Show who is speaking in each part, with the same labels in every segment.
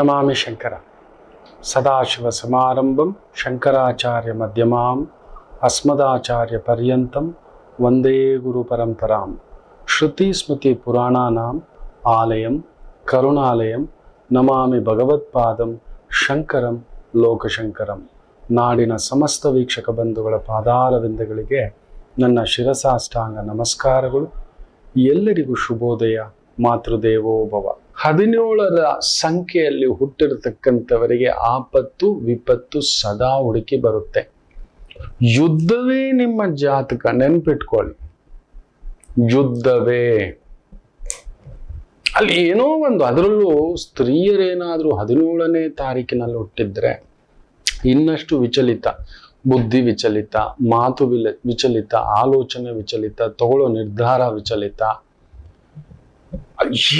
Speaker 1: ನಮಾಮಿ ಶಂಕರ ಸದಾಶಿವ ಸಮಾರಂಭಂ ಶಂಕರಾಚಾರ್ಯ ಮಧ್ಯಮಾಂ ಅಸ್ಮದಾಚಾರ್ಯ ಪರ್ಯಂತಂ ವಂದೇ ಗುರು ಪರಂಪರಾಂ ಶ್ರುತಿ ಸ್ಮೃತಿ ಪುರಾಣಾನಾಂ ಆಲಯಂ ಕರುಣಾಲಯಂ ನಮಾಮಿ ಭಗವತ್ಪಾದಂ ಶಂಕರಂ ಲೋಕಶಂಕರಂ. ನಾಡಿನ ಸಮಸ್ತ ವೀಕ್ಷಕ ಬಂಧುಗಳ ಪಾದಾರವಿಂದಗಳಿಗೆ ನನ್ನ ಶಿರಸಾಷ್ಟಾಂಗ ನಮಸ್ಕಾರಗಳು. ಎಲ್ಲರಿಗೂ ಶುಭೋದಯ. ಮಾತೃದೇವೋ ಭವ. 17ರ ಸಂಖ್ಯೆಯಲ್ಲಿ ಹುಟ್ಟಿರತಕ್ಕಂಥವರಿಗೆ ಆಪತ್ತು ವಿಪತ್ತು ಸದಾ ಹುಡುಕಿ ಬರುತ್ತೆ. ಯುದ್ಧವೇ ನಿಮ್ಮ ಜಾತಕ, ನೆನ್ಪಿಟ್ಕೊಳ್ಳಿ. ಯುದ್ಧವೇ ಅಲ್ಲಿ ಏನೋ ಒಂದು, ಅದರಲ್ಲೂ ಸ್ತ್ರೀಯರೇನಾದ್ರೂ 17ನೇ ತಾರೀಕಿನಲ್ಲಿ ಹುಟ್ಟಿದ್ರೆ ಇನ್ನಷ್ಟು ವಿಚಲಿತ, ಬುದ್ಧಿ ವಿಚಲಿತ, ಮಾತು ವಿಚಲಿತ, ಆಲೋಚನೆ ವಿಚಲಿತ, ತಗೊಳ್ಳೋ ನಿರ್ಧಾರ ವಿಚಲಿತ,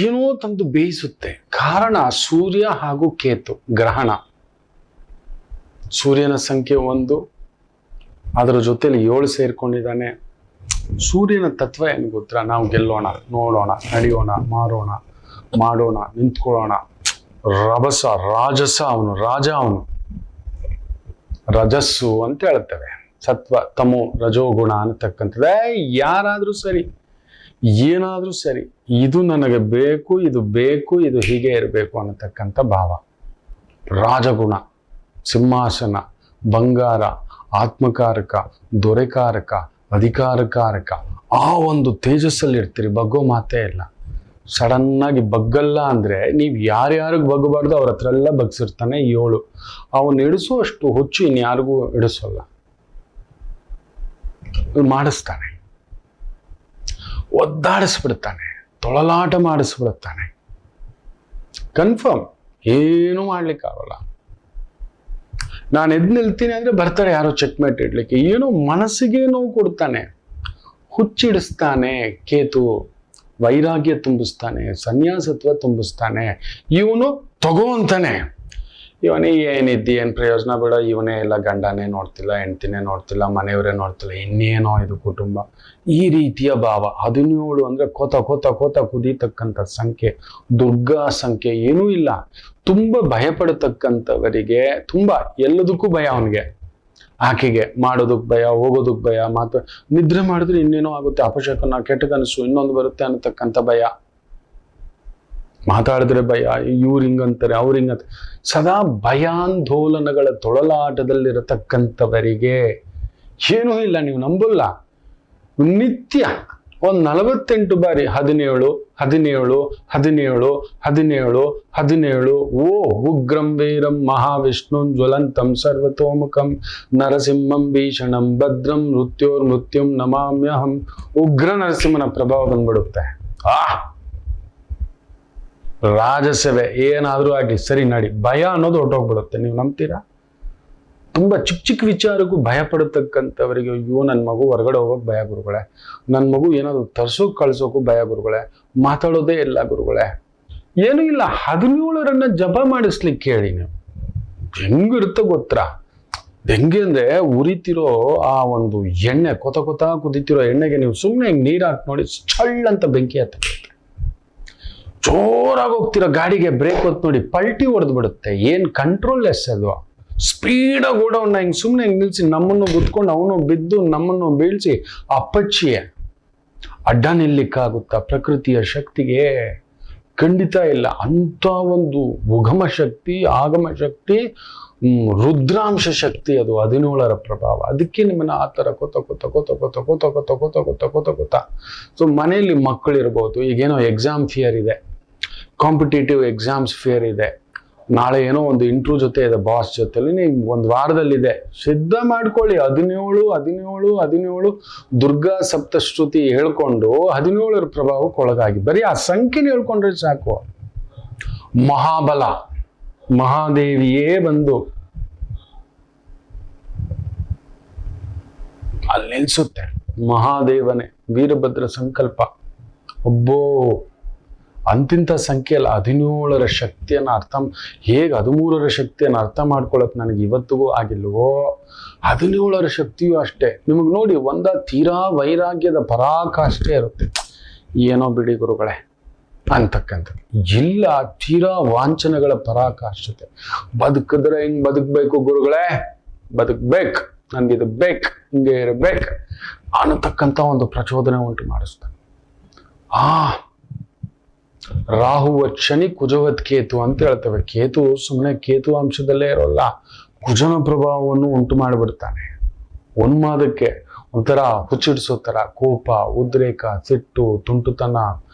Speaker 1: ಏನೋ ತಂದು ಬೇಯಿಸುತ್ತೆ. ಕಾರಣ ಸೂರ್ಯ ಹಾಗೂ ಕೇತು ಗ್ರಹಣ. ಸೂರ್ಯನ ಸಂಖ್ಯೆ 1, ಅದರ ಜೊತೆಲಿ 7 ಸೇರ್ಕೊಂಡಿದ್ದಾನೆ. ಸೂರ್ಯನ ತತ್ವ ಏನು ಗೊತ್ತಾ? ನಾವು ಗೆಲ್ಲೋಣ, ನೋಡೋಣ, ನಡೆಯೋಣ, ಮಾರೋಣ, ಮಾಡೋಣ, ನಿಂತ್ಕೊಳ್ಳೋಣ. ರಭಸ, ರಾಜಸ, ಅವನು ರಾಜ, ಅವನು ರಜಸ್ಸು ಅಂತ ಹೇಳ್ತೇವೆ. ಸತ್ವ, ತಮೋ, ರಜೋಗುಣ ಅನ್ನತಕ್ಕಂಥದ್ದೇ. ಯಾರಾದ್ರೂ ಸರಿ, ಏನಾದ್ರೂ ಸರಿ, ಇದು ನನಗೆ ಬೇಕು, ಇದು ಬೇಕು, ಇದು ಹೀಗೆ ಇರಬೇಕು ಅನ್ನತಕ್ಕಂಥ ಭಾವ. ರಾಜಗುಣ, ಸಿಂಹಾಸನ, ಬಂಗಾರ, ಆತ್ಮಕಾರಕ, ದೊರೆಕಾರಕ, ಅಧಿಕಾರಕಾರಕ, ಆ ಒಂದು ತೇಜಸ್ಸಲ್ಲಿ ಇರ್ತೀರಿ. ಬಗ್ಗೋ ಮಾತೇ ಇಲ್ಲ. ಸಡನ್ ಆಗಿ ಬಗ್ಗಲ್ಲ ಅಂದ್ರೆ ನೀವು ಯಾರ್ಯಾರಿಗೆ ಬಗ್ಗಬಾರ್ದು ಅವ್ರ ಹತ್ರ ಎಲ್ಲ ಬಗ್ಸಿರ್ತಾನೆ. 7 ಅವನು ಇಡಿಸುವಷ್ಟು ಹುಚ್ಚು ಇನ್ಯಾರಿಗೂ ಇಡಿಸೋಲ್ಲ. ಮಾಡಿಸ್ತಾನೆ, ಒದ್ದಾಡಿಸ್ಬಿಡ್ತಾನೆ, ತೊಳಲಾಟ ಮಾಡಿಸ್ಬಿಡುತ್ತಾನೆ. ಕನ್ಫರ್ಮ್, ಏನೂ ಮಾಡ್ಲಿಕ್ಕಾಗಲ್ಲ. ನಾನು ಎದ್ದು ನಿಲ್ತೀನಿ ಅಂದ್ರೆ ಬರ್ತಾರೆ ಯಾರೋ ಚೆಕ್ಮೇಟ್ ಇಡ್ಲಿಕ್ಕೆ. ಏನೋ ಮನಸ್ಸಿಗೆ ನೋವು ಕೊಡ್ತಾನೆ, ಹುಚ್ಚಿಡಿಸ್ತಾನೆ. ಕೇತು ವೈರಾಗ್ಯ ತುಂಬಿಸ್ತಾನೆ, ಸನ್ಯಾಸತ್ವ ತುಂಬಿಸ್ತಾನೆ. ಇವನು ತಗೋ ಅಂತಾನೆ. ಇವನೇ ಏನಿದ್ದಿ, ಏನು ಪ್ರಯೋಜನ ಬೇಡ, ಇವನೇ ಎಲ್ಲ ಗಂಡನೇ ನೋಡ್ತಿಲ್ಲ, ಹೆಂಡ್ತಿನೇ ನೋಡ್ತಿಲ್ಲ, ಮನೆಯವರೇ ನೋಡ್ತಿಲ್ಲ, ಇನ್ನೇನೋ ಇದು ಕುಟುಂಬ. ಈ ರೀತಿಯ ಭಾವ. 17 ಅಂದ್ರೆ ಕೋತ ಕೋತ ಕೋತ ಕುದೀತಕ್ಕಂಥ ಸಂಖ್ಯೆ, ದುರ್ಗಾ ಸಂಖ್ಯೆ. ಏನೂ ಇಲ್ಲ. ತುಂಬ ಭಯಪಡತಕ್ಕಂಥವರಿಗೆ, ತುಂಬ ಎಲ್ಲದಕ್ಕೂ ಭಯ. ಅವನಿಗೆ, ಆಕೆಗೆ ಮಾಡೋದಕ್ಕೆ ಭಯ, ಹೋಗೋದಕ್ಕೆ ಭಯ, ನಿದ್ರೆ ಮಾಡಿದ್ರೆ ಇನ್ನೇನೋ ಆಗುತ್ತೆ, ಅಪಶಕನ, ಕೆಟ್ಟ ಕನಸು, ಇನ್ನೊಂದು ಬರುತ್ತೆ ಅನ್ನತಕ್ಕಂಥ ಭಯ. ಮಾತಾಡಿದ್ರೆ ಭಯ, ಇವ್ರು ಹಿಂಗಂತಾರೆ, ಅವ್ರು ಹಿಂಗಂತಾರೆ. ಸದಾ ಭಯಾಂದೋಲನಗಳ ತೊಳಲಾಟದಲ್ಲಿರತಕ್ಕಂಥವರಿಗೆ ಏನೂ ಇಲ್ಲ. ನೀವು ನಂಬಲ್ಲ, ನಿತ್ಯ ಒಂದು 48 ಬಾರಿ 17 17 17 17 17. ಓ ಉಗ್ರಂ ವೀರಂ ಮಹಾವಿಷ್ಣುಂ ಜ್ವಲಂತಂ ಸರ್ವತೋಮುಖಂ ನರಸಿಂಹಂ ಭೀಷಣಂ ಭದ್ರಂ ಮೃತ್ಯುಂ ನಮಾಮ್ಯಹಂ. ಉಗ್ರ ನರಸಿಂಹನ ಪ್ರಭಾವ ಬಂದ್ಬಿಡುತ್ತೆ. ರಾಜಸೇವೆ ಏನಾದ್ರೂ ಆಗ್ಲಿ, ಸರಿ ನಡಿ, ಭಯ ಅನ್ನೋದು ಹೊರಟೋಗ್ಬಿಡುತ್ತೆ. ನೀವು ನಂಬ್ತೀರಾ? ತುಂಬಾ ಚಿಕ್ಕ ಚಿಕ್ಕ ವಿಚಾರಕ್ಕೂ ಭಯ ಪಡತಕ್ಕಂಥವರಿಗೆ, ಅಯ್ಯೋ ನನ್ನ ಮಗು ಹೊರಗಡೆ ಹೋಗೋಕೆ ಭಯ ಗುರುಗಳೇ, ನನ್ನ ಮಗು ಏನಾದ್ರು ತರ್ಸೋಕ್ ಕಳ್ಸೋಕು ಭಯ ಗುರುಗಳೇ, ಮಾತಾಡೋದೇ ಇಲ್ಲ ಗುರುಗಳೇ. ಏನೂ ಇಲ್ಲ. 17ರನ್ನ ಜಪ ಮಾಡಿಸ್ಲಿಕ್ಕೆ ಹೇಳಿ. ನೀವು ಹೆಂಗಿರುತ್ತೆ ಗೊತ್ತಾ? ಹೆಂಗೆ ಅಂದ್ರೆ, ಉರಿತಿರೋ ಆ ಒಂದು ಎಣ್ಣೆ, ಕೊತ ಕೊತ ಕುದಿತಿರೋ ಎಣ್ಣೆಗೆ ನೀವು ಸುಮ್ಮನೆ ಹಿಂಗೆ ನೀರು ಹಾಕಿ ನೋಡಿ, ಚಳ್ಳಂತ ಬೆಂಕಿ ಹತ್ತ. ಜೋರಾಗಿ ಹೋಗ್ತಿರೋ ಗಾಡಿಗೆ ಬ್ರೇಕ್ ಹೊತ್ತು ನೋಡಿ, ಪಲ್ಟಿ ಹೊಡೆದು ಬಿಡುತ್ತೆ. ಏನ್ ಕಂಟ್ರೋಲ್ ಲೆಸ್ ಅದು. ಸ್ಪೀಡಾಗಿ ಓಡೋಣ, ಹಿಂಗೆ ಸುಮ್ಮನೆ ಹಿಂಗೆ ನಿಲ್ಸಿ, ನಮ್ಮನ್ನು ಗುದ್ಕೊಂಡು ಅವನು ಬಿದ್ದು ನಮ್ಮನ್ನು ಬೀಳ್ಸಿ ಅಪ್ಪಚ್ಚಿಯೇ ಅಡ್ಡ ನಿಲ್ಲಿಕ್ಕಾಗುತ್ತಾ? ಪ್ರಕೃತಿಯ ಶಕ್ತಿಗೆ ಖಂಡಿತ ಇಲ್ಲ. ಅಂತ ಒಂದು ಉಗಮ ಶಕ್ತಿ, ಆಗಮ ಶಕ್ತಿ, ರುದ್ರಾಂಶ ಶಕ್ತಿ ಅದು 17ರ ಪ್ರಭಾವ. ಅದಕ್ಕೆ ನಿಮ್ಮನ್ನ ಆ ಥರ ಕೊತ ಕೊತ ಕೊತ ಕೊತ ಕೊತ ಕೊತ ಕೊತ ಕೊತ ಕೊತ ಕೊತ. ಸೊ ಮನೆಯಲ್ಲಿ ಮಕ್ಕಳಿರ್ಬೋದು, ಈಗೇನೋ ಎಕ್ಸಾಮ್ ಫಿಯರ್ ಇದೆ, ಕಾಂಪಿಟೇಟಿವ್ ಎಕ್ಸಾಮ್ಸ್ ಫಿಯರ್ ಇದೆ, ನಾಳೆ ಏನೋ ಒಂದು ಇಂಟ್ರ್ಯೂ ಜೊತೆ ಇದೆ, ಬಾಸ್ ಜೊತೆಲಿ, ನೀವು ಒಂದು ವಾರದಲ್ಲಿದೆ, ಸಿದ್ಧ ಮಾಡ್ಕೊಳ್ಳಿ. 17 17 17 ದುರ್ಗಾ ಸಪ್ತಶ್ರುತಿ ಹೇಳ್ಕೊಂಡು 17ರ ಪ್ರಭಾವಕ್ಕೆ ಒಳಗಾಗಿ ಬರೀ ಆ ಸಂಖ್ಯೆನ ಹೇಳ್ಕೊಂಡ್ರೆ ಸಾಕು. ಮಹಾಬಲ ಮಹಾದೇವಿಯೇ ಬಂದು ಅಲ್ಲಿ ನಿಲ್ಸುತ್ತೆ. ಮಹಾದೇವನೇ, ವೀರಭದ್ರ ಸಂಕಲ್ಪ. ಒಬ್ಬೋ ಅಂತಿಂಥ ಸಂಖ್ಯೆ ಅಲ್ಲ. 17ರ ಶಕ್ತಿಯನ್ನು ಹೇಗೆ 13ರ ಶಕ್ತಿಯನ್ನು ಅರ್ಥ ಮಾಡ್ಕೊಳಕ್ ನನಗೆ ಇವತ್ತಿಗೂ ಆಗಿಲ್ವೋ, 17ರ ಶಕ್ತಿಯೂ ಅಷ್ಟೇ. ನಿಮಗೆ ನೋಡಿ, ತೀರಾ ವೈರಾಗ್ಯದ ಪರಾಕಾಷ್ಠೆ ಇರುತ್ತೆ. ಏನೋ ಬಿಡಿ ಗುರುಗಳೇ, ಅಂತಕ್ಕಂಥದ್ದು. ಇಲ್ಲ, ತೀರಾ ವಾಂಛನೆಗಳ ಪರಾಕಾಷ್ಠತೆ. ಬದುಕಿದ್ರೆ ಹೆಂಗ್ ಬದುಕ್ಬೇಕು ಗುರುಗಳೇ, ಬದುಕ್ಬೇಕು, ನನ್ಗಿದು ಬೇಕು, ಹಿಂಗೆ ಇರಬೇಕು ಅನ್ನತಕ್ಕಂಥ ಒಂದು ಪ್ರಚೋದನೆ ಉಂಟು ಮಾಡಿಸ್ತಾನೆ. ರಾಹುವತ್ ಶನಿ ಕುಜವತ್ ಕೇತು ಅಂತ ಹೇಳ್ತೇವೆ. ಕೇತು ಸುಮ್ಮನೆ ಕೇತು ಅಂಶದಲ್ಲೇ ಇರೋಲ್ಲ, ಕುಜನ ಪ್ರಭಾವವನ್ನು ಉಂಟು ಮಾಡಿಬಿಡ್ತಾನೆ. ಉನ್ಮಾದಕ್ಕೆ ಒಂಥರ ಹುಚ್ಚಿಡಿಸೋ ಥರ ಕೋಪ, ಉದ್ರೇಕ, ಸಿಟ್ಟು, ತುಂಟುತನ,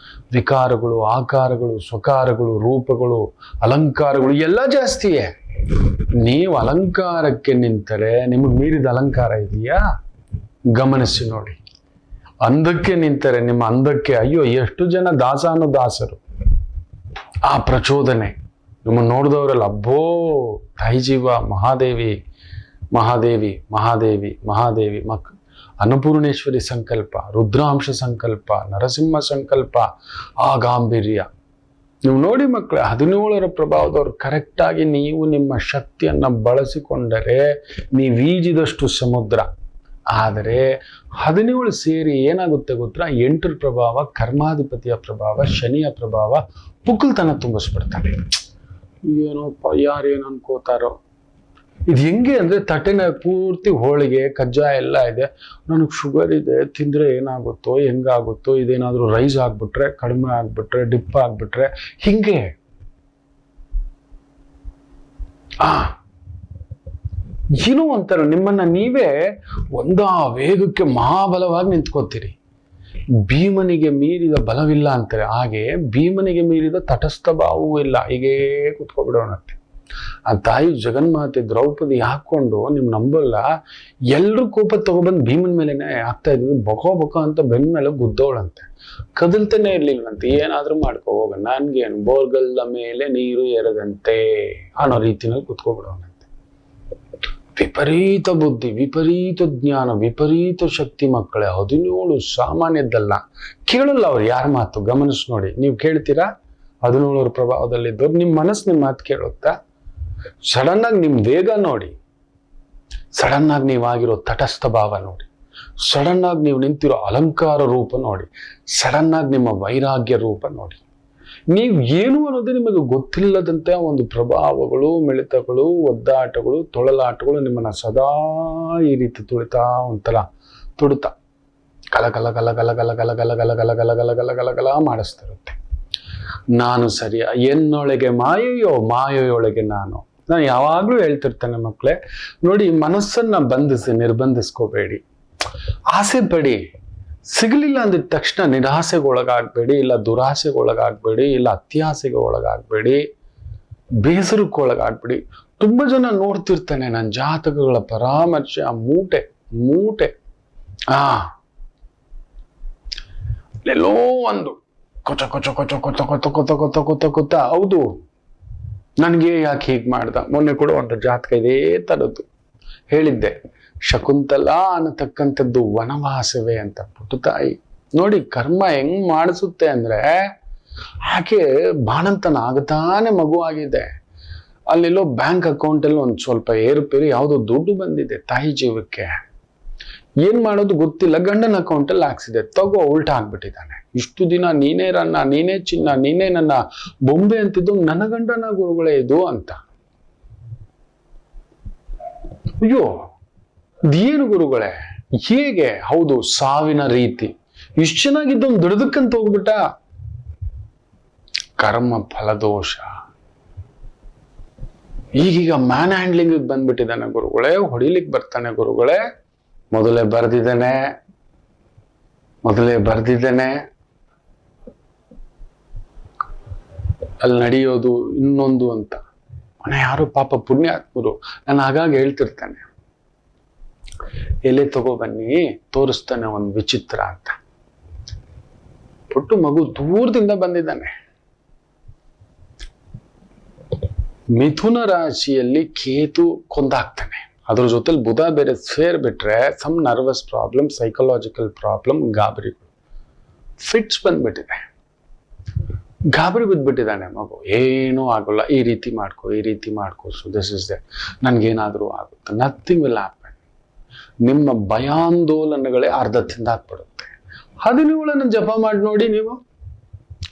Speaker 1: ವಿಕಾರಗಳು, ಆಕಾರಗಳು, ಸ್ವಕಾರಗಳು, ರೂಪಗಳು, ಅಲಂಕಾರಗಳು ಎಲ್ಲ ಜಾಸ್ತಿಯೇ. ನೀವು ಅಲಂಕಾರಕ್ಕೆ ನಿಂತರೆ ನಿಮಗೆ ಮೀರಿದ ಅಲಂಕಾರ ಇದೆಯಾ? ಗಮನಿಸಿ ನೋಡಿ. ಅಂದಕ್ಕೆ ನಿಂತರೆ ನಿಮ್ಮ ಅಂದಕ್ಕೆ ಅಯ್ಯೋ ಎಷ್ಟು ಜನ ದಾಸರು. ಆ ಪ್ರಚೋದನೆ ನಿಮ್ಮನ್ನು ನೋಡಿದವರಲ್ಲ, ಅಬ್ಬೋ ತಾಯಿ ಜೀವ, ಮಹಾದೇವಿ ಮಹಾದೇವಿ ಮಹಾದೇವಿ ಮಹಾದೇವಿ ಅನ್ನಪೂರ್ಣೇಶ್ವರಿ ಸಂಕಲ್ಪ, ರುದ್ರಾಂಶ ಸಂಕಲ್ಪ, ನರಸಿಂಹ ಸಂಕಲ್ಪ, ಆ ಗಾಂಭೀರ್ಯ. ನೀವು ನೋಡಿ ಮಕ್ಕಳೇ, 17ರ ಪ್ರಭಾವದವ್ರು ಕರೆಕ್ಟಾಗಿ ನೀವು ನಿಮ್ಮ ಶಕ್ತಿಯನ್ನು ಬಳಸಿಕೊಂಡರೆ ನೀವು ಈಜಿದಷ್ಟು ಸಮುದ್ರ. ಆದರೆ 17 ಸೇರಿ ಏನಾಗುತ್ತೆ ಗೊತ್ತಾ? 8ರ ಪ್ರಭಾವ, ಕರ್ಮಾಧಿಪತಿಯ ಪ್ರಭಾವ, ಶನಿಯ ಪ್ರಭಾವ ಪುಕ್ಕಲ್ತನ ತುಂಬಿಸ್ಬಿಡ್ತಾನೆ. ಏನೋಪ್ಪ ಯಾರೇನು ಅನ್ಕೋತಾರೋ. ಇದು ಹೆಂಗೆ ಅಂದ್ರೆ ತಟ್ಟೆನ ಪೂರ್ತಿ ಹೋಳಿಗೆ ಕಜ್ಜಾಯ ಎಲ್ಲ ಇದೆ, ನನಗೆ ಶುಗರ್ ಇದೆ, ತಿಂದ್ರೆ ಏನಾಗುತ್ತೋ ಹೆಂಗಾಗುತ್ತೋ, ಇದೇನಾದ್ರೂ ರೈಸ್ ಆಗ್ಬಿಟ್ರೆ, ಕಡಿಮೆ ಆಗ್ಬಿಟ್ರೆ, ಡಿಪ್ ಆಗ್ಬಿಟ್ರೆ, ಹಿಂಗೆ ಏನೋ ಒಂಥರ ನಿಮ್ಮನ್ನ ನೀವೇ ಒಂದಾ ವೇಗಕ್ಕೆ ಮಹಾಬಲವಾಗಿ ನಿಂತ್ಕೋತೀರಿ. ಭೀಮನಿಗೆ ಮೀರಿದ ಬಲವಿಲ್ಲ ಅಂತಾರೆ, ಹಾಗೆ ಭೀಮನಿಗೆ ಮೀರಿದ ತಟಸ್ಥ ಭಾವವೂ ಇಲ್ಲ. ಹೀಗೇ ಕುತ್ಕೊಬಿಡೋಣಂತೆ. ಆ ತಾಯಿ ಜಗನ್ಮಾತೆ ದ್ರೌಪದಿ ಹಾಕೊಂಡು ನಿಮ್ ನಂಬಲ್ಲ, ಎಲ್ರೂ ಕೋಪ ತಗೊಬಂದು ಭೀಮನ್ ಮೇಲೆನೆ ಹಾಕ್ತಾ ಇದ್ವಿ. ಬೊಕ ಅಂತ ಬೆನ್ ಮೇಲೆ ಗುದ್ದೋಳಂತೆ, ಕದಲ್ತಾನೆ ಇರ್ಲಿಲ್ವಂತೆ. ಏನಾದ್ರೂ ಮಾಡ್ಕೊ ಹೋಗ, ನನ್ಗೇನು, ಬೋರ್ಗಲ್ಲ ಮೇಲೆ ನೀರು ಎರದಂತೆ ಅನ್ನೋ ರೀತಿನಲ್ಲಿ ಕುತ್ಕೊಬಿಡೋಣಂತೆ. ವಿಪರೀತ ಬುದ್ಧಿ, ವಿಪರೀತ ಜ್ಞಾನ, ವಿಪರೀತ ಶಕ್ತಿ ಮಕ್ಕಳೇ. 17 ಸಾಮಾನ್ಯದ್ದಲ್ಲ. ಕೇಳಲ್ಲ ಅವ್ರು ಯಾರ ಮಾತು. ಗಮನಿಸಿ ನೋಡಿ, ನೀವು ಕೇಳ್ತೀರಾ? 17ರ ಪ್ರಭಾವದಲ್ಲಿದ್ದವ್ರು ನಿಮ್ಮ ಮನಸ್ಸು ನಿಮ್ಮ ಮಾತು ಕೇಳುತ್ತಾ? ಸಡನ್ ಆಗಿ ನಿಮ್ ವೇಗ ನೋಡಿ, ಸಡನ್ ಆಗಿ ನೀವಾಗಿರೋ ತಟಸ್ಥ ಭಾವ ನೋಡಿ, ಸಡನ್ ಆಗಿ ನೀವು ನಿಂತಿರೋ ಅಲಂಕಾರ ರೂಪ ನೋಡಿ, ಸಡನ್ ಆಗಿ ನಿಮ್ಮ ವೈರಾಗ್ಯ ರೂಪ ನೋಡಿ. ನೀವು ಏನು ಅನ್ನೋದೇ ನಿಮಗೆ ಗೊತ್ತಿಲ್ಲದಂತೆ ಒಂದು ಪ್ರಭಾವಗಳು, ಮಿಳಿತಗಳು, ಒದ್ದಾಟಗಳು, ತೊಳಲಾಟಗಳು ನಿಮ್ಮನ್ನ ಸದಾ ಈ ರೀತಿ ತುಳಿತಾ ಒಂಥರ ತುಡುತ್ತಾ ಗಲ ಗಲ ಗಲ ಗಲ ಗಲ ಗಲ ಗಲ ಗಲ ಗಲ ಗಲ ಗಲ ಗಲ ಗಲ ಗಲ ಮಾಡಿಸ್ತಾ ಇರುತ್ತೆ. ನಾನು ಸರಿಯ, ಎನ್ನೊಳಗೆ ಮಾಯೆಯೋ ಮಾಯೆಯೊಳಗೆ ನಾನು ಯಾವಾಗ್ಲೂ ಹೇಳ್ತಿರ್ತೇನೆ ಮಕ್ಕಳೇ. ನೋಡಿ, ಮನಸ್ಸನ್ನ ಬಂಧಿಸಿ ನಿರ್ಬಂಧಿಸ್ಕೋಬೇಡಿ. ಆಸೆ ಪಡಿ, ಸಿಗಲಿಲ್ಲ ಅಂದಿದ ತಕ್ಷಣ ನಿರಾಸೆಗೆ ಒಳಗಾಗಬೇಡಿ, ಇಲ್ಲ ದುರಾಸೆಗೆ ಒಳಗಾಗಬೇಡಿ, ಇಲ್ಲ ಅತ್ಯಾಸೆಗೆ ಒಳಗಾಗಬೇಡಿ, ಬೇಸರಕ್ಕೆ ಒಳಗಾಗಬೇಡಿ. ತುಂಬಾ ಜನ ನೋಡ್ತಿರ್ತಾನೆ ನನ್ನ ಜಾತಕಗಳ ಪರಾಮರ್ಶೆ, ಆ ಮೂಟೆ ಎಲ್ಲೋ ಒಂದು ಕೊಚ ಕೊಚ ಕೊಚ ಕೊತ ಕೊತ ಕೊತ ಕೊತ ಕೊತ ಕೊತ ಹೌದು ನನಗೆ ಯಾಕೆ ಹೀಗೆ ಮಾಡ್ದ. ಮೊನ್ನೆ ಕೂಡ ಒಂದು ಜಾತಕ ಇದೇ ತರದ್ದು ಹೇಳಿದ್ದೆ. ಶಕುಂತಲಾ ಅನ್ನತಕ್ಕಂಥದ್ದು ವನವಾಸವೇ ಅಂತ. ಪುಟ್ಟು ತಾಯಿ ನೋಡಿ ಕರ್ಮ ಹೆಂಗ್ ಮಾಡಿಸುತ್ತೆ ಅಂದ್ರೆ, ಆಕೆ ಬಾಣಂತನ ಆಗತಾನೆ ಮಗು ಆಗಿದೆ. ಅಲ್ಲೆಲ್ಲೋ ಬ್ಯಾಂಕ್ ಅಕೌಂಟಲ್ಲಿ ಒಂದು ಸ್ವಲ್ಪ ಏರುಪೇರು ಯಾವುದೋ ದುಡ್ಡು ಬಂದಿದೆ ತಾಯಿ ಜೀವಕ್ಕೆ. ಏನ್ ಮಾಡೋದು ಗೊತ್ತಿಲ್ಲ, ಗಂಡನ ಅಕೌಂಟಲ್ಲಿ ಹಾಕ್ಸಿದೆ. ತಗೋ ಉಲ್ಟಾ ಆಗ್ಬಿಟ್ಟಿದ್ದಾನೆ. ಇಷ್ಟು ದಿನ ನೀನೇ ರನ್ನ, ನೀನೇ ಚಿನ್ನ, ನೀನೇ ನನ್ನ ಬೊಂಬೆ ಅಂತಿದ್ದು ನನ್ನ ಗಂಡನ ಗುರುಗಳೇ ಇದು ಅಂತ. ಅಯ್ಯೋ ಇದೇನು ಗುರುಗಳೇ ಹೇಗೆ? ಹೌದು, ಸಾವಿನ ರೀತಿ. ಇಷ್ಟು ಚೆನ್ನಾಗಿದ್ದೊಂದು ದುಡ್ದಕ್ಕಂತ ಹೋಗ್ಬಿಟ್ಟ. ಕರ್ಮ ಫಲದೋಷ. ಈಗೀಗ ಮ್ಯಾನ್ ಹ್ಯಾಂಡ್ಲಿಂಗ್ ಬಂದ್ಬಿಟ್ಟಿದ್ದಾನೆ ಗುರುಗಳೇ, ಹೊಡಿಲಿಕ್ಕೆ ಬರ್ತಾನೆ ಗುರುಗಳೇ. ಮೊದಲೇ ಬರ್ದಿದ್ದೇನೆ ಅಲ್ಲಿ ನಡೆಯೋದು ಇನ್ನೊಂದು ಅಂತ. ಮನೆ ಯಾರು ಪಾಪ ಪುಣ್ಯಾತ್ಮರು, ನಾನು ಹಾಗಾಗಿ ಹೇಳ್ತಿರ್ತಾನೆ, ಎಲೆ ತಗೋಬನ್ನಿ ತೋರಿಸ್ತಾನೆ ಒಂದು ವಿಚಿತ್ರ ಅಂತ. ಪುಟ್ಟು ಮಗು ದೂರದಿಂದ ಬಂದಿದ್ದಾನೆ. ಮಿಥುನ ರಾಶಿಯಲ್ಲಿ ಕೇತು ಕೊಂದಾಗ್ತಾನೆ. ಅದ್ರ ಜೊತೆಲಿ ಬುಧ ಬೇರೆ ಸೇರ್ಬಿಟ್ರೆ some nervous problem, psychological problem, ಗಾಬರಿಗಳು, ಫಿಟ್ಸ್ ಬಂದ್ಬಿಟ್ಟಿದೆ. ಗಾಬರಿ ಬಿದ್ಬಿಟ್ಟಿದ್ದಾನೆ ಮಗು. ಏನೂ ಆಗೋಲ್ಲ, ಈ ರೀತಿ ಮಾಡ್ಕೋ, ಸೊ ದಿಸ್ ಇಸ್ ದ, ನನ್ಗೇನಾದ್ರೂ ಆಗುತ್ತೆ. Nothing will happen. ನಿಮ್ಮ ಭಯಾಂದೋಲನಗಳೇ ಅರ್ಧ ತಿಂದಾಕ್ಬಿಡುತ್ತೆ. 17 ಜಪ ಮಾಡಿ ನೋಡಿ ನೀವು.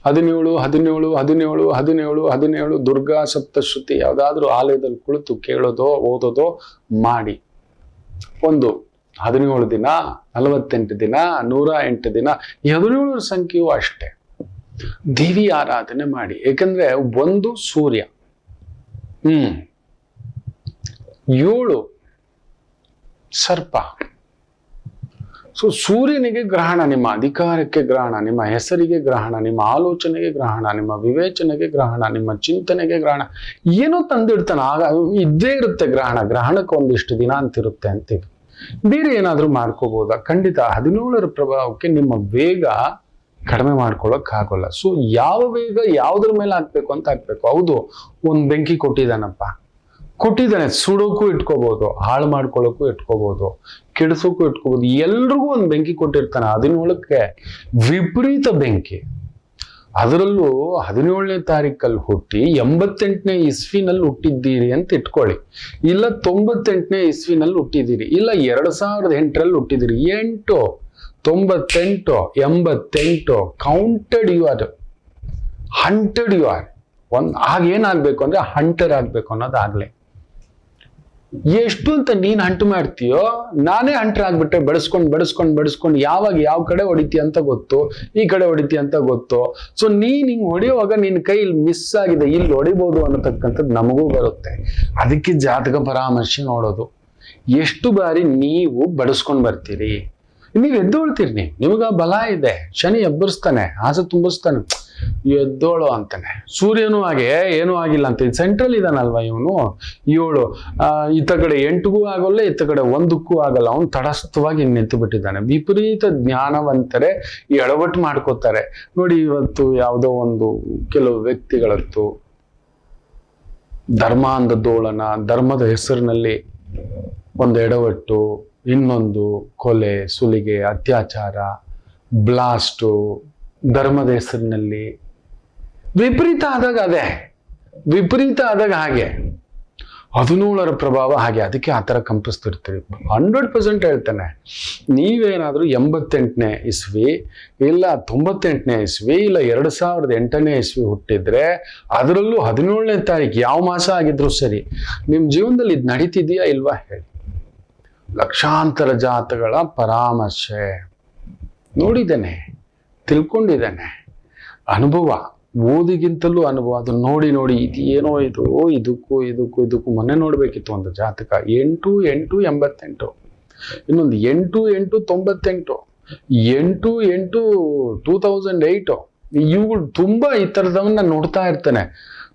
Speaker 1: 17 17 17 17 17 ದುರ್ಗಾ ಸಪ್ತಶ್ರುತಿ ಯಾವ್ದಾದ್ರು ಆಲಯದಲ್ಲಿ ಕುಳಿತು ಕೇಳೋದೋ ಓದೋದೋ ಮಾಡಿ. ಒಂದು 17 ದಿನ, 48 ದಿನ, 108 ದಿನ, 17 ಸಂಖ್ಯೆಯೂ ಅಷ್ಟೇ ದೇವಿ ಆರಾಧನೆ ಮಾಡಿ. ಏಕೆಂದ್ರೆ ಒಂದು ಸೂರ್ಯ, 7 ಸರ್ಪ. ಸೊ ಸೂರ್ಯನಿಗೆ ಗ್ರಹಣ, ನಿಮ್ಮ ಅಧಿಕಾರಕ್ಕೆ ಗ್ರಹಣ, ನಿಮ್ಮ ಹೆಸರಿಗೆ ಗ್ರಹಣ, ನಿಮ್ಮ ಆಲೋಚನೆಗೆ ಗ್ರಹಣ, ನಿಮ್ಮ ವಿವೇಚನೆಗೆ ಗ್ರಹಣ, ನಿಮ್ಮ ಚಿಂತನೆಗೆ ಗ್ರಹಣ, ಏನೋ ತಂದಿಡ್ತಾನೆ. ಆಗ ಇದ್ದೇ ಇರುತ್ತೆ ಗ್ರಹಣ. ಗ್ರಹಣಕ್ಕೆ ಒಂದಿಷ್ಟು ದಿನ ಅಂತಿರುತ್ತೆ ಅಂತೀವಿ. ಬೇರೆ ಏನಾದ್ರೂ ಮಾಡ್ಕೋಬಹುದಾ? ಖಂಡಿತ 17ರ ಪ್ರಭಾವಕ್ಕೆ ನಿಮ್ಮ ವೇಗ ಕಡಿಮೆ ಮಾಡ್ಕೊಳಕ್ ಆಗೋಲ್ಲ. ಸೊ ಯಾವ ವೇಗ ಯಾವ್ದ್ರ ಮೇಲೆ ಹಾಕ್ಬೇಕು ಅಂತ ಹಾಕ್ಬೇಕು. ಹೌದು, ಒಂದ್ ಬೆಂಕಿ ಕೊಟ್ಟಿದ್ದಾನೆ, ಸುಡೋಕ್ಕೂ ಇಟ್ಕೋಬಹುದು, ಹಾಳು ಮಾಡ್ಕೊಳ್ಳೋಕ್ಕೂ ಇಟ್ಕೋಬಹುದು, ಕೆಡಿಸೋಕ್ಕೂ ಇಟ್ಕೋಬಹುದು. ಎಲ್ರಿಗೂ ಒಂದು ಬೆಂಕಿ ಕೊಟ್ಟಿರ್ತಾನೆ. 17ಕ್ಕೆ ವಿಪರೀತ ಬೆಂಕಿ. ಅದರಲ್ಲೂ 17ನೇ ತಾರೀಕಲ್ಲಿ ಹುಟ್ಟಿ 88ನೇ ಇಸ್ವಿನಲ್ಲಿ ಹುಟ್ಟಿದ್ದೀರಿ ಅಂತ ಇಟ್ಕೊಳ್ಳಿ, ಇಲ್ಲ 98ನೇ ಇಸ್ವಿನಲ್ಲಿ ಹುಟ್ಟಿದ್ದೀರಿ, ಇಲ್ಲ 2008ರಲ್ಲಿ ಹುಟ್ಟಿದ್ದೀರಿ. 8 98 88 counted you are, hunted you are. ಆಗೇನಾಗ್ಬೇಕು ಅಂದ್ರೆ ಹಂಟರ್ ಆಗ್ಬೇಕು ಅನ್ನೋದಾಗ್ಲಿ. ಎಷ್ಟು ಅಂತ ನೀನ್ ಹಂಟ್ ಮಾಡ್ತೀಯೋ, ನಾನೇ ಹಂಟರ್ ಆಗ್ಬಿಟ್ಟೆ. ಬಡಿಸ್ಕೊಂಡು ಯಾವಾಗ ಯಾವ ಕಡೆ ಹೊಡಿತೀಯ ಅಂತ ಗೊತ್ತು, ಈ ಕಡೆ ಹೊಡಿತೀಯ ಅಂತ ಗೊತ್ತು. ಸೊ ನೀನ್ ಹಿಂಗ್ ಹೊಡೆಯುವಾಗ ನಿನ್ ಕೈ ಇಲ್ಲಿ ಮಿಸ್ ಆಗಿದೆ, ಇಲ್ಲಿ ಹೊಡಿಬಹುದು ಅನ್ನತಕ್ಕಂಥದ್ದು ನಮಗೂ ಬರುತ್ತೆ. ಅದಕ್ಕೆ ಜಾತಕ ಪರಾಮರ್ಶೆ ನೋಡೋದು. ಎಷ್ಟು ಬಾರಿ ನೀವು ಬಡಿಸ್ಕೊಂಡ್ ಬರ್ತೀರಿ, ನೀವ್ ಎದ್ದೋಳ್ತೀರಿ, ನಿಮಗ ಬಲ ಇದೆ, ಶನಿ ಎಬ್ಬರಿಸ್ತಾನೆ, ಆಸೆ ತುಂಬಿಸ್ತಾನೆ, ಎದ್ದೋಳು ಅಂತಾನೆ. ಸೂರ್ಯನೂ ಹಾಗೆ ಏನೂ ಆಗಿಲ್ಲ ಅಂತ. ಸೆಂಟ್ರಲ್ ಇದಾನಲ್ವಾ ಇವನು, 7 ಇತ್ತ ಕಡೆ 8ಗೂ ಆಗೋಲ್ಲ, ಇತ್ತ ಕಡೆ 1ಕ್ಕೂ ಆಗಲ್ಲ. ಅವನು ತಟಸ್ಥವಾಗಿ ನಿಂತು ಬಿಟ್ಟಿದ್ದಾನೆ. ವಿಪರೀತ ಜ್ಞಾನವಂತರೆ ಎಡವಟ್ಟು ಮಾಡ್ಕೋತಾರೆ ನೋಡಿ. ಇವತ್ತು ಯಾವುದೋ ಒಂದು ಕೆಲವು ವ್ಯಕ್ತಿಗಳತ್ತು ಧರ್ಮಾಂಧೋಲನ, ಧರ್ಮದ ಹೆಸರಿನಲ್ಲಿ ಒಂದು ಎಡವಟ್ಟು, ಇನ್ನೊಂದು ಕೊಲೆ, ಸುಲಿಗೆ, ಅತ್ಯಾಚಾರ, ಬ್ಲಾಸ್ಟು, ಧರ್ಮದ ಹೆಸರಿನಲ್ಲಿ ವಿಪರೀತ ಆದಾಗ ಹಾಗೆ 17ರ ಪ್ರಭಾವ ಹಾಗೆ. ಅದಕ್ಕೆ ಆ ಥರ ಕಂಪಿಸ್ತಿರ್ತೀವಿ. 100% ಹೇಳ್ತಾನೆ. ನೀವೇನಾದ್ರೂ 88ನೇ ಇಸ್ವಿ ಇಲ್ಲ 98ನೇ ಇಸ್ವಿ ಇಲ್ಲ 2008ನೇ ಇಸ್ವಿ ಹುಟ್ಟಿದ್ರೆ, ಅದರಲ್ಲೂ 17ನೇ ತಾರೀಕು ಯಾವ ಮಾಸ ಆಗಿದ್ರು ಸರಿ, ನಿಮ್ ಜೀವನದಲ್ಲಿ ಇದು ನಡೀತಿದೆಯಾ ಇಲ್ವಾ ಹೇಳಿ. ಲಕ್ಷಾಂತರ ಜಾತಗಳ ಪರಾಮರ್ಶೆ ನೋಡಿದ್ದೇನೆ, ತಿಳ್ಕೊಂಡಿದ್ದೇನೆ. ಅನುಭವ, ಓದಿಗಿಂತಲೂ ಅನುಭವ. ಅದು ನೋಡಿ ಇದು ಏನೋ ಇದಕ್ಕೂ ಮೊನ್ನೆ ನೋಡ್ಬೇಕಿತ್ತು ಒಂದು ಜಾತಕ. 8 8 88, ಇನ್ನೊಂದು 8 8 98, 8 8 2008. ಇವುಗಳು ತುಂಬಾ ಈ ತರದವನ್ನ ನೋಡ್ತಾ ಇರ್ತಾನೆ.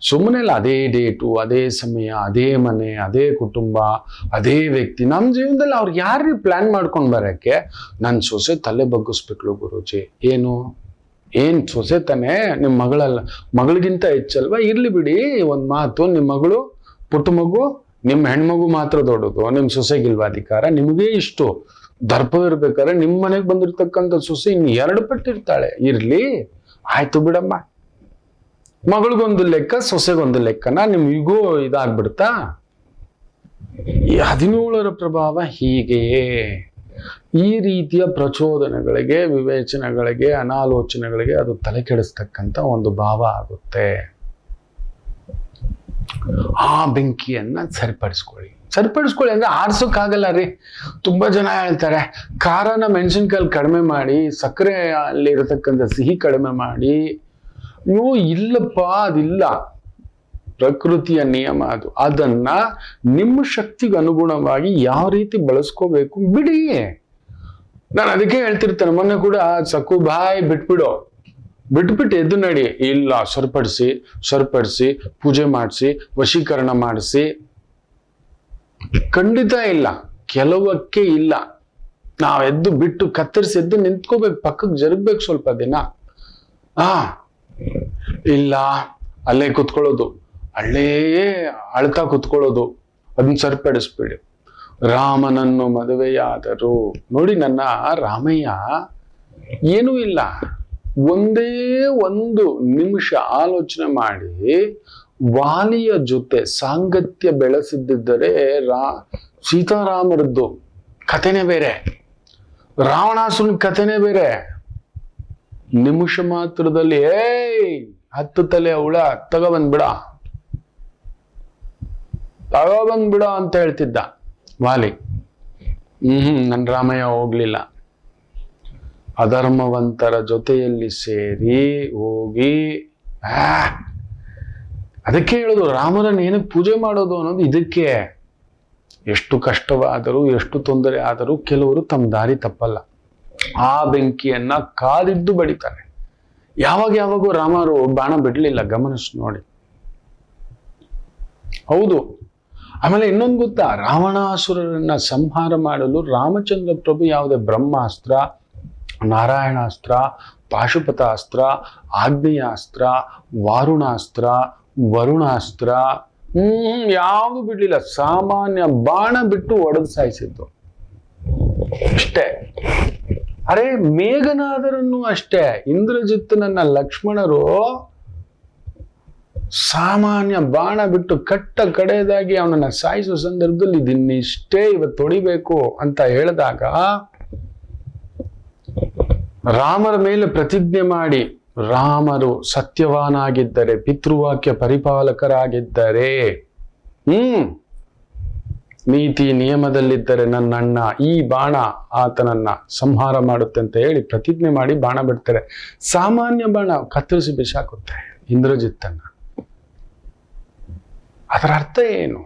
Speaker 1: ಸುಮ್ಮನೆ ಇಲ್ಲ, ಅದೇ ಡೇಟು, ಅದೇ ಸಮಯ, ಅದೇ ಮನೆ, ಅದೇ ಕುಟುಂಬ, ಅದೇ ವ್ಯಕ್ತಿ. ನಮ್ಮ ಜೀವನದಲ್ಲಿ ಅವ್ರು ಯಾರು ಪ್ಲಾನ್ ಮಾಡ್ಕೊಂಡು ಬರೋಕ್ಕೆ, ನನ್ನ ಸೊಸೆ ತಲೆ ಬಗ್ಗಿಸ್ಬೇಕಳು ಗುರೂಜಿ. ಏನ್ ಸೊಸೆ ತಾನೆ, ನಿಮ್ಮ ಮಗಳಿಗಿಂತ ಹೆಚ್ಚಲ್ವಾ? ಇರ್ಲಿ ಬಿಡಿ, ಒಂದ್ ಮಾತು, ನಿಮ್ಮ ಮಗಳು ಪುಟ್ಟ ಮಗು, ನಿಮ್ಮ ಹೆಣ್ಮಗು ಮಾತ್ರ ದೊಡ್ಡದು, ನಿಮ್ ಸೊಸೆಗಿಲ್ವಾ ಅಧಿಕಾರ? ನಿಮಗೇ ಇಷ್ಟು ದರ್ಪ ಇರ್ಬೇಕಾದ್ರೆ ನಿಮ್ಮ ಮನೆಗೆ ಬಂದಿರ್ತಕ್ಕಂಥ ಸೊಸೆ ಇನ್ನು 2 ಪಟ್ಟಿರ್ತಾಳೆ. ಇರ್ಲಿ, ಆಯ್ತು ಬಿಡಮ್ಮ. ಮಗಳಿಗೊಂದು ಲೆಕ್ಕ, ಸೊಸೆಗೊಂದು ಲೆಕ್ಕನ ನಿಮ್ಗೂ ಇದಾಗ್ಬಿಡ್ತಾ? ಈ 17ರ ಪ್ರಭಾವ ಹೀಗೆಯೇ. ಈ ರೀತಿಯ ಪ್ರಚೋದನೆಗಳಿಗೆ, ವಿವೇಚನೆಗಳಿಗೆ, ಅನಾಲೋಚನೆಗಳಿಗೆ ಅದು ತಲೆ ಕೆಡಿಸ್ತಕ್ಕಂಥ ಒಂದು ಭಾವ ಆಗುತ್ತೆ. ಆ ಬೆಂಕಿಯನ್ನ ಸರಿಪಡಿಸ್ಕೊಳ್ಳಿ ಅಂದ್ರೆ ಆರ್ಸೋಕ್ಕಾಗಲ್ಲ ರೀ. ತುಂಬಾ ಜನ ಹೇಳ್ತಾರೆ, ಖಾರನ ಮೆಣಸಿನ್ಕಾಯಿ ಕಡಿಮೆ ಮಾಡಿ, ಸಕ್ಕರೆ ಅಲ್ಲಿ ಇರತಕ್ಕಂಥ ಸಿಹಿ ಕಡಿಮೆ ಮಾಡಿ. ಇಲ್ಲಪ್ಪ, ಅದಿಲ್ಲ, ಪ್ರಕೃತಿಯ ನಿಯಮ ಅದು. ಅದನ್ನ ನಿಮ್ಮ ಶಕ್ತಿಗೆ ಅನುಗುಣವಾಗಿ ಯಾವ ರೀತಿ ಬಳಸ್ಕೋಬೇಕು ಬಿಡಿ. ನಾನು ಅದಕ್ಕೆ ಹೇಳ್ತಿರ್ತೇನೆ. ಮೊನ್ನೆ ಕೂಡ ಸಕ್ಕು ಬಾಯ್ ಬಿಟ್ಬಿಟ್ಟು ಎದ್ದು ನಡಿ. ಇಲ್ಲ, ಸರಿಪಡಿಸಿ ಪೂಜೆ ಮಾಡಿಸಿ, ವಶೀಕರಣ ಮಾಡಿಸಿ. ಖಂಡಿತ ಇಲ್ಲ, ಕೆಲವಕ್ಕೆ ಇಲ್ಲ. ನಾವೆದ್ದು ಬಿಟ್ಟು ಕತ್ತರಿಸಿ ಎದ್ದು ನಿಂತ್ಕೋಬೇಕು, ಪಕ್ಕಕ್ಕೆ ಜರುಗ್ಬೇಕು ಸ್ವಲ್ಪ ದಿನ. ಇಲ್ಲ, ಅಲ್ಲೇ ಕುತ್ಕೊಳ್ಳೋದು, ಅಲ್ಲೇ ಅಳ್ತಾ ಕುತ್ಕೊಳ್ಳೋದು, ಅದನ್ನ ಸರಿಪಡಿಸ್ಬೇಡಿ. ರಾಮನನ್ನು ಮದುವೆಯಾದರು ನೋಡಿ. ನನ್ನ ರಾಮಯ್ಯ ಏನೂ ಇಲ್ಲ, ಒಂದೇ ಒಂದು ನಿಮಿಷ ಆಲೋಚನೆ ಮಾಡಿ ವಾಲಿಯ ಜೊತೆ ಸಾಂಗತ್ಯ ಬೆಳೆಸಿದ್ದರೆ ಸೀತಾರಾಮರದ್ದು ಕಥೆನೇ ಬೇರೆ, ರಾವಣಾಸುರನ ಕಥೆನೇ ಬೇರೆ. ನಿಮಿಷ ಮಾತ್ರದಲ್ಲಿ 10 ತಲೆ ಹುಳ ತಗೊಬಂದ್ಬಿಡ ಅಂತ ಹೇಳ್ತಿದ್ದ ವಾಲಿ. ನನ್ ರಾಮಯ್ಯ ಹೋಗ್ಲಿಲ್ಲ. ಅಧರ್ಮವಂತರ ಜೊತೆಯಲ್ಲಿ ಸೇರಿ ಹೋಗಿ ಅದಕ್ಕೆ ಹೇಳುದು ರಾಮರನ್ನ ಏನಕ್ಕೆ ಪೂಜೆ ಮಾಡೋದು ಅನ್ನೋದು ಇದಕ್ಕೆ. ಎಷ್ಟು ಕಷ್ಟವಾದರೂ ಎಷ್ಟು ತೊಂದರೆ ಆದರೂ ಕೆಲವರು ತಮ್ಮ ದಾರಿ ತಪ್ಪಲ್ಲ. ಆ ಬೆಂಕಿಯನ್ನ ಕಾದಿದ್ದು ಬಡಿತಾರೆ. ಯಾವಾಗೂ ರಾಮರು ಬಾಣ ಬಿಡ್ಲಿಲ್ಲ, ಗಮನಿಸಿ ನೋಡಿ. ಹೌದು. ಆಮೇಲೆ ಇನ್ನೊಂದು ಗೊತ್ತಾ, ರಾವಣಾಸುರರನ್ನ ಸಂಹಾರ ಮಾಡಲು ರಾಮಚಂದ್ರ ಪ್ರಭು ಯಾವುದೇ ಬ್ರಹ್ಮಾಸ್ತ್ರ, ನಾರಾಯಣಾಸ್ತ್ರ, ಪಾಶುಪತಾಸ್ತ್ರ, ಆಗ್ನೇಯಾಸ್ತ್ರ, ವಾರುಣಾಸ್ತ್ರ, ವರುಣಾಸ್ತ್ರ ಯಾವುದು ಬಿಡ್ಲಿಲ್ಲ. ಸಾಮಾನ್ಯ ಬಾಣ ಬಿಟ್ಟು ಒಡೆದು ಸಾಯಿಸಿದ್ದು ಅಷ್ಟೇ. ಅರೆ ಮೇಘನಾದರನ್ನು ಅಷ್ಟೇ. ಇಂದ್ರಜಿತ್ತನನ್ನ ಲಕ್ಷ್ಮಣರು ಸಾಮಾನ್ಯ ಬಾಣ ಬಿಟ್ಟು ಕಟ್ಟ ಕಡೆಯದಾಗಿ ಅವನನ್ನ ಸಾಯಿಸುವ ಸಂದರ್ಭದಲ್ಲಿ ಇದನ್ನಿಷ್ಟೇ ಇವತ್ತು ಹೊಡಿಬೇಕು ಅಂತ ಹೇಳಿದಾಗ ರಾಮರ ಮೇಲೆ ಪ್ರತಿಜ್ಞೆ ಮಾಡಿ, ರಾಮರು ಸತ್ಯವಾನಾಗಿದ್ದರೆ, ಪಿತೃವಾಕ್ಯ ಪರಿಪಾಲಕರಾಗಿದ್ದರೆ, ನೀತಿ ನಿಯಮದಲ್ಲಿದ್ದರೆ ನನ್ನ ಅಣ್ಣ ಈ ಬಾಣ ಆತನನ್ನ ಸಂಹಾರ ಮಾಡುತ್ತೆ ಅಂತ ಹೇಳಿ ಪ್ರತಿಜ್ಞೆ ಮಾಡಿ ಬಾಣ ಬಿಡ್ತಾರೆ. ಸಾಮಾನ್ಯ ಬಾಣ ಕತ್ತರಿಸಿ ಬಿಸಾಕುತ್ತೆ ಇಂದ್ರಜಿತ್ತನ್ನ. ಅದರ ಅರ್ಥ ಏನು?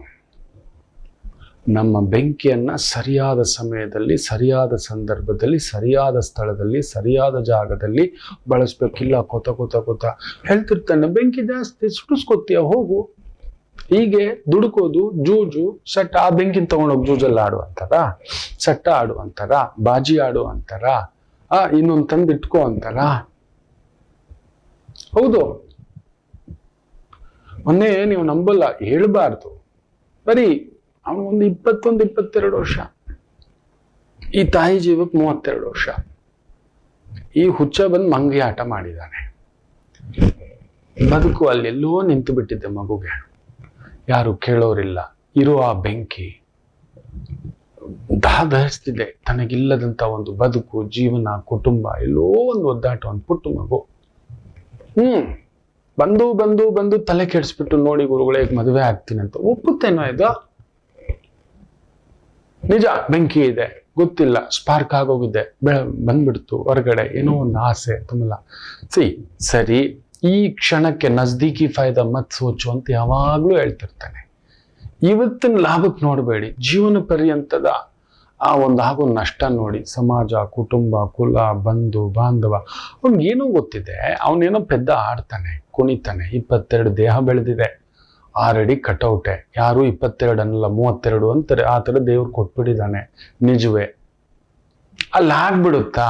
Speaker 1: ನಮ್ಮ ಬೆಂಕಿಯನ್ನ ಸರಿಯಾದ ಸಮಯದಲ್ಲಿ, ಸರಿಯಾದ ಸಂದರ್ಭದಲ್ಲಿ, ಸರಿಯಾದ ಸ್ಥಳದಲ್ಲಿ, ಸರಿಯಾದ ಜಾಗದಲ್ಲಿ ಬಳಸ್ಬೇಕಿಲ್ಲ. ಕೊತ ಹೇಳ್ತಿರ್ತಾನೆ, ಬೆಂಕಿ ಜಾಸ್ತಿ ಸುಡಿಸ್ಕೊತೀಯ ಹೋಗು, ಹೀಗೆ ದುಡುಕೋದು, ಜೂಜು ಸಟ್ಟ. ಆ ಬೆಂಕಿನ ತಗೊಂಡೋಗಿ ಜೂಜಲ್ಲಿ ಆಡು ಅಂತಾರ, ಸಟ್ಟ ಆಡು ಅಂತಾರ, ಬಾಜಿ ಆಡು ಅಂತಾರ, ಇನ್ನೊಂದು ತಂದಿಟ್ಕೋ ಅಂತಾರ. ಹೌದು. ಮೊನ್ನೆ ನೀವು ನಂಬಲ್ಲ, ಹೇಳ್ಬಾರ್ದು, ಬರೀ ಅವನಿಗೊಂದು 21-22 ವರ್ಷ, ಈ ತಾಯಿ ಜೀವಕ್ಕೆ 32 ವರ್ಷ. ಈ ಹುಚ್ಚ ಬಂದು ಮಂಗಿ ಆಟ ಮಾಡಿದ್ದಾನೆ. ಬದುಕು ಅಲ್ಲೆಲ್ಲೋ ನಿಂತು ಬಿಟ್ಟಿದ್ದೆ ಮಗುಗೆ. ಯಾರು ಕೇಳೋರಿಲ್ಲ. ಇರುವ ಆ ಬೆಂಕಿ ದಹಿಸ್ತಿದೆ. ತನಗಿಲ್ಲದಂತ ಒಂದು ಬದುಕು, ಜೀವನ, ಕುಟುಂಬ, ಎಲ್ಲೋ ಒಂದು ಒದ್ದಾಟ, ಒಂದು ಪುಟ್ಟ ಮಗು. ಬಂದು ತಲೆ ಕೆಡಿಸ್ಬಿಟ್ಟು, ನೋಡಿ ಗುರುಗಳೇ ಮದುವೆ ಆಗ್ತೀನಿ ಅಂತ ಒಪ್ಪುತ್ತೇನೋ ಇದು? ನಿಜ, ಬೆಂಕಿ ಇದೆ, ಗೊತ್ತಿಲ್ಲ, ಸ್ಪಾರ್ಕ್ ಆಗೋಗಿದೆ, ಬಂದ್ಬಿಡ್ತು ಹೊರಗಡೆ, ಏನೋ ಒಂದು ಆಸೆ ತುಂಬಲ್ಲ. ಸರಿ, ಈ ಕ್ಷಣಕ್ಕೆ ನಜ್ದೀಕಿ ಫಾಯ್ದಾ ಮತ್ ಸೋಚು ಅಂತ ಯಾವಾಗ್ಲೂ ಹೇಳ್ತಿರ್ತಾನೆ. ಇವತ್ತಿನ ಲಾಭಕ್ಕೆ ನೋಡಬೇಡಿ, ಜೀವನ ಪರ್ಯಂತದ ಆ ಒಂದು ಆಗೋ ನಷ್ಟ ನೋಡಿ. ಸಮಾಜ, ಕುಟುಂಬ, ಕುಲ, ಬಂಧು ಬಾಂಧವ, ಅವ್ನಿಗೇನೋ ಗೊತ್ತಿದೆ. ಅವನೇನೋ ಪೆದ್ದ ಆಡ್ತಾನೆ, ಕುಣಿತಾನೆ. 22 ದೇಹ ಬೆಳೆದಿದೆ, 6 ಅಡಿ ಕಟೌಟೆ. ಯಾರು 22 ಅನ್ನಲ್ಲ, 32 ಅಂತಾರೆ. ಆ ಥರ ದೇವ್ರು ಕೊಟ್ಬಿಟ್ಟಿದ್ದಾನೆ. ನಿಜವೇ ಅಲ್ಲಿ ಆಗ್ಬಿಡುತ್ತಾ?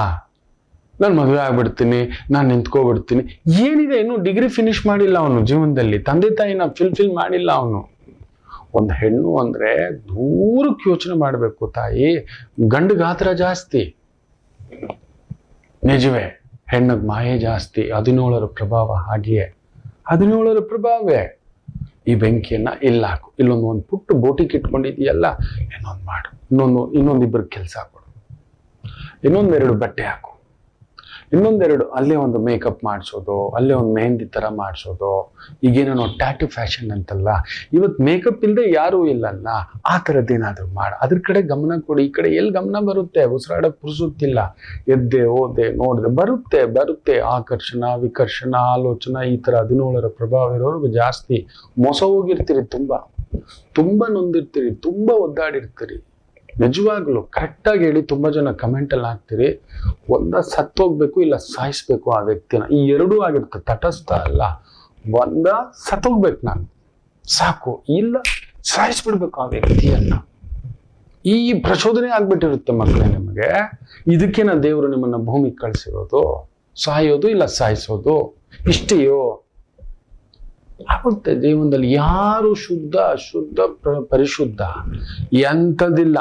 Speaker 1: ನಾನು ಮದುವೆ ಆಗ್ಬಿಡ್ತೀನಿ, ನಾನು ನಿಂತ್ಕೊಬಿಡ್ತೀನಿ. ಏನಿದೆ, ಇನ್ನು ಡಿಗ್ರಿ ಫಿನಿಶ್ ಮಾಡಿಲ್ಲ ಅವನು ಜೀವನದಲ್ಲಿ. ತಂದೆ ತಾಯಿನ ಫಿಲ್ ಮಾಡಿಲ್ಲ ಅವನು. ಒಂದು ಹೆಣ್ಣು ಅಂದ್ರೆ ದೂರಕ್ಕೆ ಯೋಚನೆ ಮಾಡಬೇಕು ತಾಯಿ. ಗಂಡು ಗಾತ್ರ ಜಾಸ್ತಿ, ನಿಜವೇ. ಹೆಣ್ಣಿಗೆ ಮಾಯೆ ಜಾಸ್ತಿ. 17ರ ಪ್ರಭಾವ ಹಾಗೆಯೇ. 17ರ ಪ್ರಭಾವೇ. ಈ ಬೆಂಕಿಯನ್ನ ಇಲ್ಲಾಕು. ಒಂದು ಪುಟ್ಟು ಬೋಟಿಗೆ ಇಟ್ಕೊಂಡಿದೆಯಲ್ಲ, ಇನ್ನೊಂದು ಮಾಡು, ಇನ್ನೊಂದಿಬ್ಬರಿಗೆ ಕೆಲಸ ಕೊಡು, 2 ಬಟ್ಟೆ ಹಾಕು, 2 ಅಲ್ಲೇ ಒಂದು ಮೇಕಪ್ ಮಾಡಿಸೋದು, ಅಲ್ಲೇ ಒಂದು ಮೆಹಂದಿ ತರ ಮಾಡಿಸೋದು. ಈಗೇನೋ ಟ್ಯಾಟೂ ಫ್ಯಾಷನ್ ಅಂತಲ್ಲ, ಇವತ್ತು ಮೇಕಪ್ ಇಲ್ಲದೆ ಯಾರೂ ಇಲ್ಲಲ್ಲ. ಆ ಥರದ್ದೇನಾದ್ರೂ ಮಾಡ, ಅದ್ರ ಕಡೆ ಗಮನ ಕೊಡಿ. ಈ ಕಡೆ ಎಲ್ಲಿ ಗಮನ ಬರುತ್ತೆ? ಉಸಿರಾಡಕ್ಕೆ ಪುರುಸುತ್ತಿಲ್ಲ. ಎದ್ದೆ ಹೋದೆ ನೋಡ್ದೆ, ಬರುತ್ತೆ ಆಕರ್ಷಣ, ವಿಕರ್ಷಣ, ಆಲೋಚನಾ. ಈ ತರ 17ರ ಪ್ರಭಾವ ಇರೋರ್ಗು ಜಾಸ್ತಿ. ಮೋಸ ಹೋಗಿರ್ತೀರಿ, ತುಂಬಾ ನೊಂದಿರ್ತೀರಿ, ತುಂಬಾ ಒದ್ದಾಡಿರ್ತೀರಿ. ನಿಜವಾಗ್ಲು ಕರೆಕ್ಟಾಗಿ ಹೇಳಿ. ತುಂಬಾ ಜನ ಕಮೆಂಟ್ ಅಲ್ಲಿ ಹಾಕ್ತೀರಿ, ಒಂದ ಸತ್ತೋಗ್ಬೇಕು ಇಲ್ಲ ಸಾಯಿಸ್ಬೇಕು ಆ ವ್ಯಕ್ತಿನ. ಈ 2 ಆಗಿರುತ್ತೆ, ತಟಸ್ಥ ಅಲ್ಲ. ಒಂದ ಸತ್ತೋಗ್ಬೇಕು ನಾನು, ಸಾಕು, ಇಲ್ಲ ಸಾಯಿಸ್ಬಿಡ್ಬೇಕು ಆ ವ್ಯಕ್ತಿಯನ್ನ. ಈ ಪ್ರಚೋದನೆ ಆಗ್ಬಿಟ್ಟಿರುತ್ತೆ ಮಕ್ಕಳೇ ನಿಮಗೆ. ಇದಕ್ಕೇನ ದೇವರು ನಿಮ್ಮನ್ನ ಭೂಮಿಗೆ ಕಳಿಸಿರೋದು? ಸಾಯೋದು ಇಲ್ಲ ಸಾಯಿಸೋದು, ಇಷ್ಟೆಯೋ ಆಗುತ್ತೆ ಜೀವನದಲ್ಲಿ. ಯಾರು ಶುದ್ಧ ಅಶುದ್ಧ ಪರಿಶುದ್ಧ ಎಂಥದಿಲ್ಲ.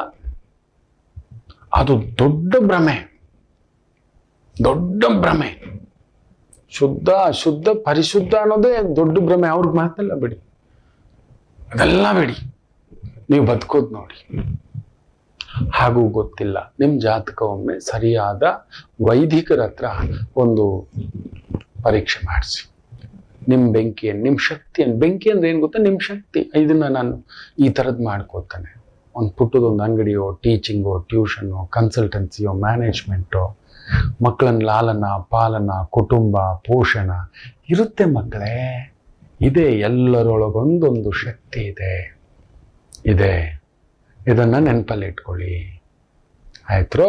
Speaker 1: ಅದು ದೊಡ್ಡ ಭ್ರಮೆ. ಶುದ್ಧ ಅಶುದ್ಧ ಪರಿಶುದ್ಧ ಅನ್ನೋದೇ ದೊಡ್ಡ ಭ್ರಮೆ. ಅವ್ರಿಗೆ ಮಾತೆಲ್ಲ ಬಿಡಿ, ಅದೆಲ್ಲ ಬಿಡಿ, ನೀವು ಬದುಕೋದು ನೋಡಿ. ಹಾಗೂ ಗೊತ್ತಿಲ್ಲ. ನಿಮ್ಮ ಜಾತಕ ಒಮ್ಮೆ ಸರಿಯಾದ ವೈದಿಕರ ಹತ್ರ ಒಂದು ಪರೀಕ್ಷೆ ಮಾಡಿಸಿ. ನಿಮ್ಮ ಬೆಂಕಿಯನ್ನು, ನಿಮ್ಮ ಶಕ್ತಿಯನ್ನು, ಬೆಂಕಿ ಅಂದ್ರೆ ಏನು ಗೊತ್ತಾ? ನಿಮ್ಮ ಶಕ್ತಿ. ಇದನ್ನ ನಾನು ಈ ಥರದ್ದು ಮಾಡ್ಕೋತಾನೆ. ಒಂದು ಪುಟ್ಟದೊಂದು ಅಂಗಡಿಯೋ, ಟೀಚಿಂಗೋ, ಟ್ಯೂಷನ್ನು, ಕನ್ಸಲ್ಟೆನ್ಸಿಯೋ, ಮ್ಯಾನೇಜ್ಮೆಂಟೋ, ಮಕ್ಕಳನ್ನ ಲಾಲನ ಪಾಲನ, ಕುಟುಂಬ ಪೋಷಣ ಇರುತ್ತೆ ಮಕ್ಕಳೇ. ಇದೆ, ಎಲ್ಲರೊಳಗೊಂದೊಂದು ಶಕ್ತಿ ಇದೆ. ಇದನ್ನ ನೆನಪಲ್ಲಿ ಇಟ್ಕೊಳ್ಳಿ, ಆಯ್ತು?